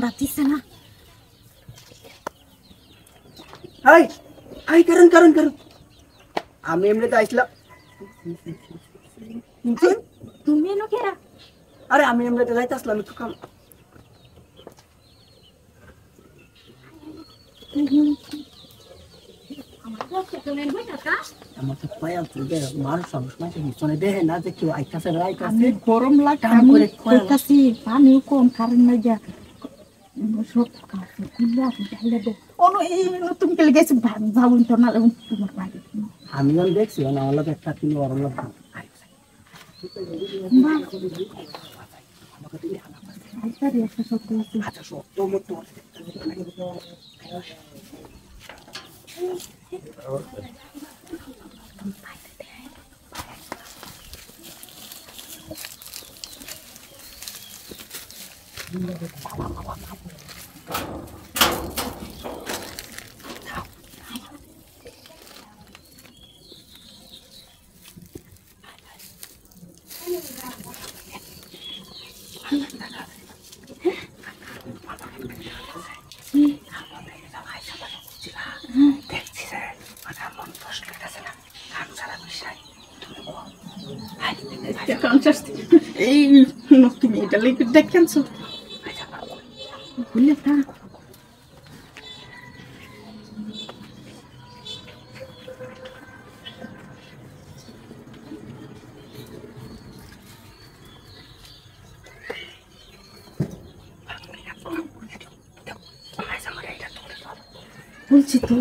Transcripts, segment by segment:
বাতিছে না। High high কারণ কারণ কারণ আমি এমনিতে আইছিলাম। তুমি এনো কেরা? আরে আমি এমনিতে যাইতে আসলাম একটু কাম। আমার তো পায়া তুলবে মানুষ মানুষ মাঝে পিছনে দেখে না যে কেউ আইতাছে না আইতাছে। আমি গরম লাগে টান আমি করে খোয়া কইতাছি পানিও কম কারণ না যা সব কাছে খুললে আপনি ঢালে দে অনু এই নতুন কেলে গেছে ভাবুন তো না তোমার বাড়ি আমি যখন দেখছি না আমার লোক একটা কিলো ওর লোক আচ্ছা সত্য মতো এই নতুন এটা লেগে দেখেনছো ভুলে থাক বলছি তো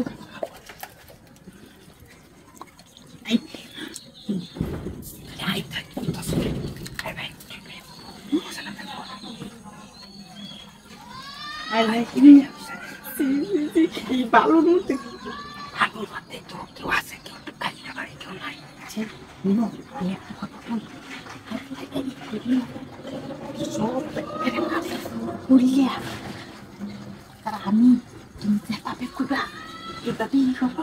এই বালুর মধ্যে কেউ আছে কেউ খালি না বাড়ি কেউ নাই বললিয়া তারা আমি তুমি যেভাবে করবা এভাবেই করবো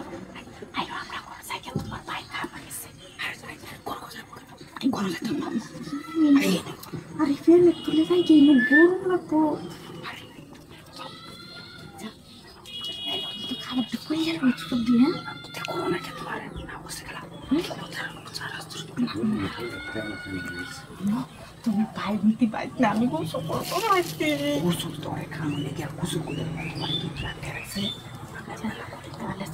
আইও আমরা কোনো জায়গায় তোমার ভাই খাবার গেছে আরে ফের তুলে যাই গিয়ে গরম লাগবো খাবারটা করে গেল ছোট দিয়ে করোনা খেতে পারে না বসে গেলাম তুমি ভাই নিতে পারছি না আমি গোসল করবো আজকে গোসল তো অনেক খাওয়া লেগে গোসল করে তোমার দুধ রাখতে রাখছে তাহলে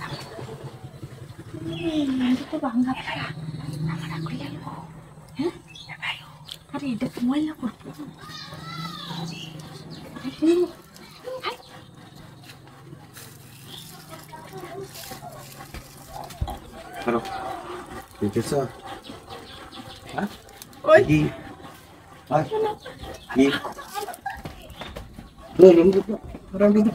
তো ভাঙ্গা ফেরা আমরা করে গেল হ্যাঁ আরে এটা তো ময়লা করবো Pero, ¿qué es eso? ¿Ah? Oi. Aquí. Ay. Aquí. No, no, no, no, no, no.